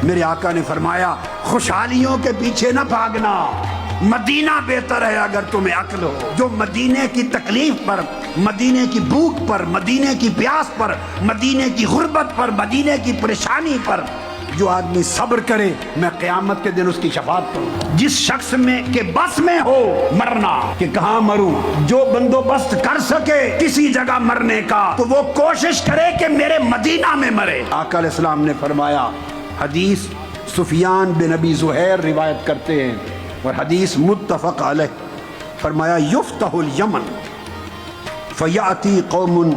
میرے آقا نے فرمایا خوشحالیوں کے پیچھے نہ بھاگنا، مدینہ بہتر ہے اگر تمہیں عقل ہو۔ جو مدینے کی تکلیف پر، مدینے کی بھوک پر، مدینے کی پیاس پر، مدینے کی غربت پر، مدینے کی پریشانی پر جو آدمی صبر کرے، میں قیامت کے دن اس کی شفاعت کروں گا۔ جس شخص میں کے بس میں ہو مرنا کہ کہاں مروں، جو بندوبست کر سکے کسی جگہ مرنے کا تو وہ کوشش کرے کہ میرے مدینہ میں مرے۔ آقا علیہ السلام نے فرمایا، حدیث سفیان بن ابی زہیر روایت کرتے ہیں اور حدیث متفق علیہ، فرمایا یفتح الیمن فیاتی قوم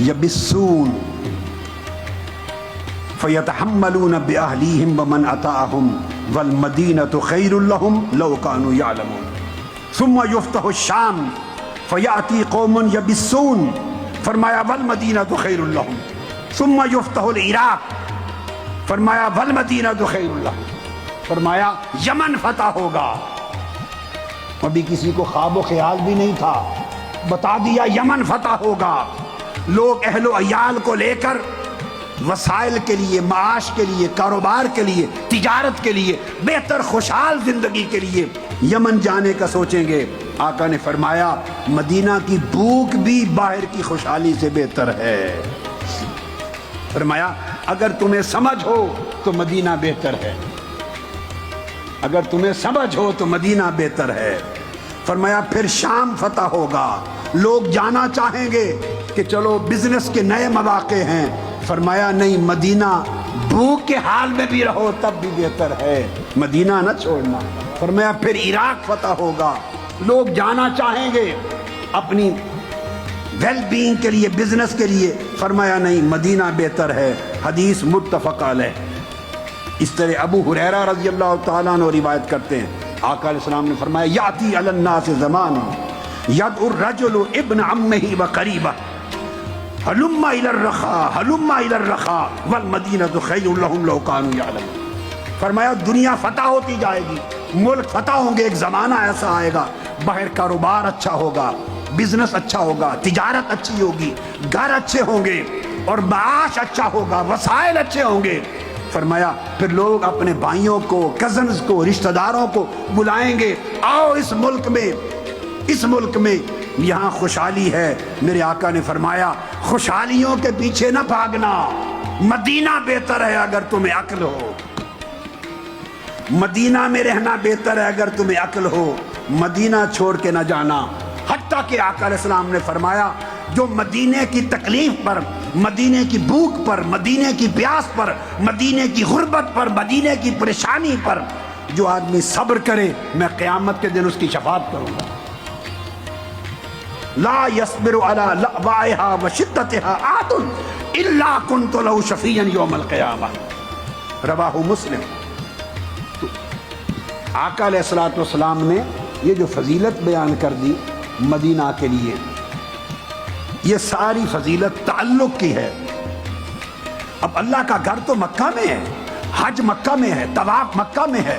یبسون فیتحملون بأہلیہم ومن اتاہم والمدینۃ خیر لہم لو کانوا یعلمون ثم یفتح الشام فیاتی قوم یبسون، فرمایا والمدینۃ خیر لہم ثم یفتح العراق، فرمایا والمدینۃ خیر لہم، فرمایا یمن فتح ہوگا۔ ابھی کسی کو خواب و خیال بھی نہیں تھا، بتا دیا یمن فتح ہوگا۔ لوگ اہل و عیال کو لے کر وسائل کے لیے، معاش کے لیے، کاروبار کے لیے، تجارت کے لیے، بہتر خوشحال زندگی کے لیے یمن جانے کا سوچیں گے۔ آقا نے فرمایا مدینہ کی بھوک بھی باہر کی خوشحالی سے بہتر ہے۔ فرمایا اگر تمہیں سمجھ ہو تو مدینہ بہتر ہے، اگر تمہیں سمجھ ہو تو مدینہ بہتر ہے۔ فرمایا پھر شام فتح ہوگا، لوگ جانا چاہیں گے کہ چلو بزنس کے نئے مواقع ہیں، فرمایا نہیں، مدینہ بھوک کے حال میں بھی رہو تب بھی بہتر ہے، مدینہ نہ چھوڑنا۔ فرمایا پھر عراق فتح ہوگا، لوگ جانا چاہیں گے اپنی ویل بینگ کے لیے، بزنس کے لیے، فرمایا نہیں، مدینہ بہتر ہے۔ حدیث متفق علیہ۔ اس طرح ابو ہریرہ رضی اللہ تعالیٰ عنہ روایت کرتے ہیں، آقا علیہ السلام نے فرمایا یاتی علی الناس زمان یدعو الرجل ابن عمہ وقریبہ ہلم الی الرخاء ہلم الی الرخاء والمدینۃ خیر لہم لو کانوا یعلمون۔ فرمایا دنیا فتح ہوتی جائے گی، ملک فتح ہوں گے، ایک زمانہ ایسا آئے گا باہر کاروبار اچھا ہوگا، بزنس اچھا ہوگا، تجارت اچھی ہوگی، گھر اچھے ہوں گے اور معاش اچھا ہوگا، وسائل اچھے ہوں گے۔ فرمایا پھر لوگ اپنے بھائیوں کو، کزنز کو، رشتہ داروں کو بلائیں گے، آؤ اس ملک میں، اس ملک میں یہاں خوشحالی ہے۔ میرے آقا نے فرمایا خوشحالیوں کے پیچھے نہ بھاگنا، مدینہ بہتر ہے اگر تمہیں عقل ہو، مدینہ میں رہنا بہتر ہے اگر تمہیں عقل ہو، مدینہ چھوڑ کے نہ جانا۔ حتیٰ کہ آقا علیہ السلام نے فرمایا جو مدینے کی تکلیف پر، مدینے کی بھوک پر، مدینے کی پیاس پر، مدینے کی غربت پر، مدینے کی پریشانی پر جو آدمی صبر کرے، میں قیامت کے دن اس کی شفاعت کروں گا۔ لا يصبر على لأوائها وشدتها أحد إلا كنت له شفيعا يوم القيامة، رواہ مسلم۔ آقا علیہ الصلوۃ والسلام نے یہ جو فضیلت بیان کر دی مدینہ کے لیے، یہ ساری فضیلت تعلق کی ہے۔ اب اللہ کا گھر تو مکہ میں ہے، حج مکہ میں ہے، طواف مکہ میں ہے،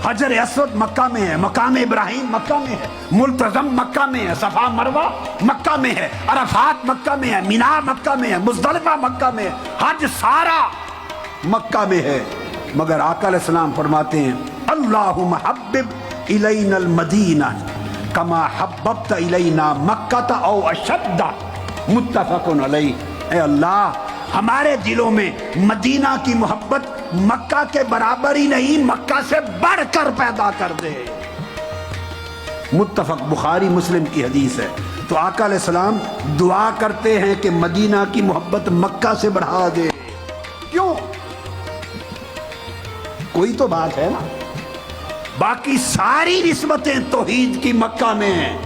حجر اسود مکہ میں ہے، مقام ابراہیم مکہ میں ہے، ملتزم مکہ میں ہے، صفا مروہ مکہ میں ہے، عرفات مکہ میں ہے، مینا مکہ میں ہے، مزدلفہ مکہ میں ہے، حج سارا مکہ میں ہے۔ مگر آقا علیہ السلام فرماتے ہیں اللہم حبب الینا المدینہ کما حببت الینا مکہ او اشد، متفق علیہ۔ اے اللہ ہمارے دلوں میں مدینہ کی محبت مکہ کے برابر ہی نہیں، مکہ سے بڑھ کر پیدا کر دے۔ متفق بخاری مسلم کی حدیث ہے۔ تو آقا علیہ السلام دعا کرتے ہیں کہ مدینہ کی محبت مکہ سے بڑھا دے۔ کیوں؟ کوئی تو بات ہے نا، باقی ساری نسبتیں توحید کی مکہ میں ہیں۔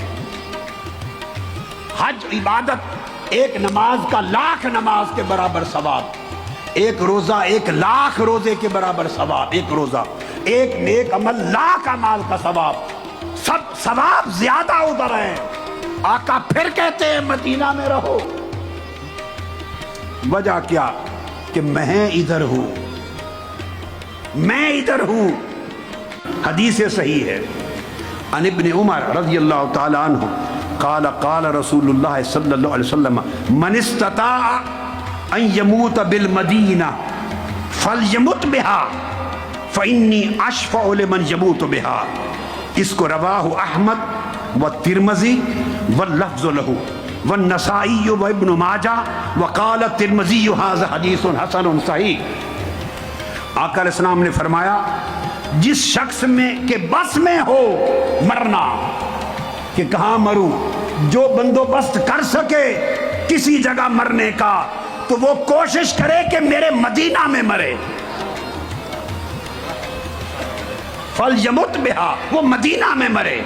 حج عبادت ایک نماز کا 1,00,000 نماز کے برابر ثواب، ایک روزہ 1,00,000 روزے کے برابر ثواب، ایک روزہ، ایک نیک عمل 1,00,000 اعمال کا ثواب، سب ثواب زیادہ ادھر ہے۔ آقا پھر کہتے ہیں مدینہ میں رہو۔ وجہ کیا؟ کہ میں ادھر ہوں، میں ادھر ہوں۔ حدیث صحیح ہے، عن ابن عمر رضی اللہ تعالی عنہ قال قال رسول اللہ صلی اللہ علیہ وسلم من استطاع ان يموت بالمدینہ فلیمت بها فإنی اشفع لمن یموت بها، اس کو رواہ احمد والترمذی واللفظ لہ والنسائی وابن ماجہ وقال الترمذی ھذا حدیث حسن صحیح۔ آقا علیہ السلام نے فرمایا جس شخص میں کہ بس میں ہو مرنا، کہ کہاں مروں، جو بندوبست کر سکے کسی جگہ مرنے کا تو وہ کوشش کرے کہ میرے مدینہ میں مرے، فَلْيَمُتْ بِهَا، وہ مدینہ میں مرے۔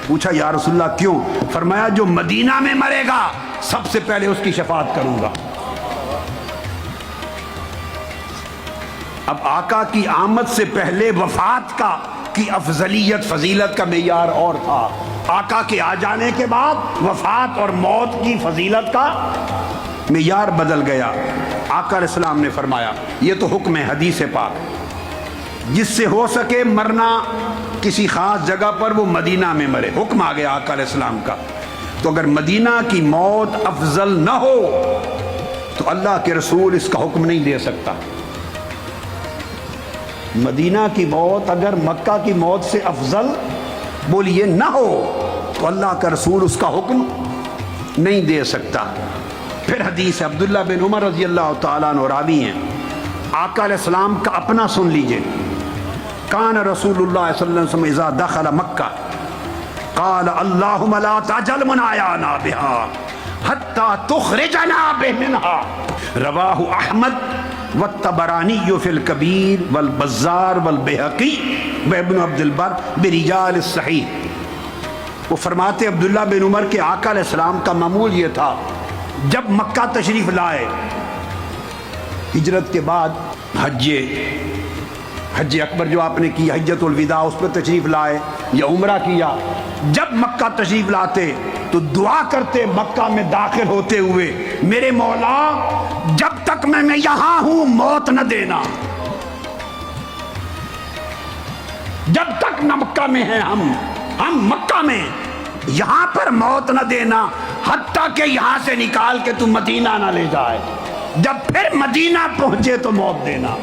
پوچھا یا رسول اللہ کیوں؟ فرمایا جو مدینہ میں مرے گا سب سے پہلے اس کی شفاعت کروں گا۔ اب آقا کی آمد سے پہلے وفات کی افضلیت فضیلت کا معیار اور تھا، آقا کے آ جانے کے بعد وفات اور موت کی فضیلت کا معیار بدل گیا۔ آقا علیہ السلام نے فرمایا یہ تو حکم ہے حدیث پاک، جس سے ہو سکے مرنا کسی خاص جگہ پر وہ مدینہ میں مرے، حکم آ گیا آقا علیہ السلام کا۔ تو اگر مدینہ کی موت افضل نہ ہو تو اللہ کے رسول اس کا حکم نہیں دے سکتا۔ مدینہ کی موت اگر مکہ کی موت سے افضل بولیے نہ ہو تو اللہ کا رسول اس کا حکم نہیں دے سکتا۔ پھر حدیث عبداللہ بن عمر رضی اللہ تعالیٰ عنہ راوی ہیں، آقا علیہ السلام کا اپنا سن لیجئے، کان رسول اللہ صلی اللہ علیہ وسلم اذا دخل مکہ قال اللہم لا تجل منایانا بها حتی تخرجنا منها، رواہ احمد والطبرانی فی الکبیر والبزار والبیہقی وابن عبد البر برجال الصحیح۔ وہ فرماتے عبداللہ بن عمر کے آقا علیہ السلام کا معمول یہ تھا جب مکہ تشریف لائے، ہجرت کے بعد حج اکبر جو آپ نے کی حجۃ الوداع اس پہ تشریف لائے یا عمرہ کیا، جب مکہ تشریف لاتے تو دعا کرتے مکہ میں داخل ہوتے ہوئے میرے مولا جب تک میں یہاں ہوں موت نہ دینا، جب تک نہ مکہ میں ہیں ہم مکہ میں یہاں پر موت نہ دینا، حتیٰ کہ یہاں سے نکال کے تو مدینہ نہ لے جائے، جب پھر مدینہ پہنچے تو موت دینا۔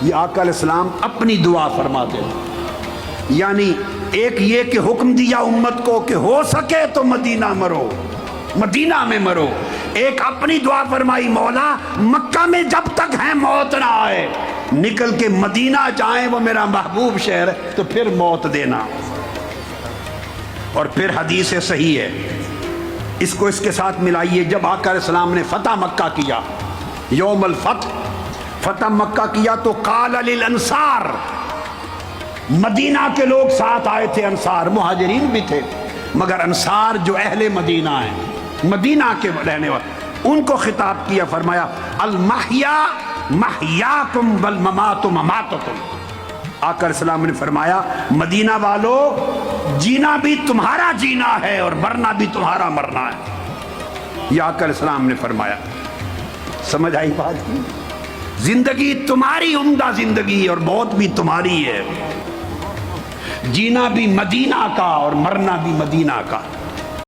یہ آقا علیہ السلام اپنی دعا فرماتے ہیں، یعنی ایک یہ کہ حکم دیا امت کو کہ ہو سکے تو مدینہ مرو، مدینہ میں مرو، ایک اپنی دعا فرمائی مولا مکہ میں جب تک ہیں موت نہ آئے، نکل کے مدینہ جائیں وہ میرا محبوب شہر ہے تو پھر موت دینا۔ اور پھر حدیث صحیح ہے، اس کو اس کے ساتھ ملائیے، جب آقا علیہ السلام نے فتح مکہ کیا، یوم الفتح فتح مکہ کیا تو قال للانصار، مدینہ کے لوگ ساتھ آئے تھے، انصار مہاجرین بھی تھے مگر انصار جو اہل مدینہ ہیں، مدینہ کے رہنے والے، ان کو خطاب کیا، فرمایا المحیا محیاکم والممات مماتکم۔ آقا علیہ السلام نے فرمایا مدینہ والو جینا بھی تمہارا جینا ہے اور مرنا بھی تمہارا مرنا ہے، یہ آقا علیہ السلام نے فرمایا۔ سمجھ آئی بات کی؟ زندگی تمہاری عمدہ زندگی اور موت بھی تمہاری ہے، جینا بھی مدینہ کا اور مرنا بھی مدینہ کا۔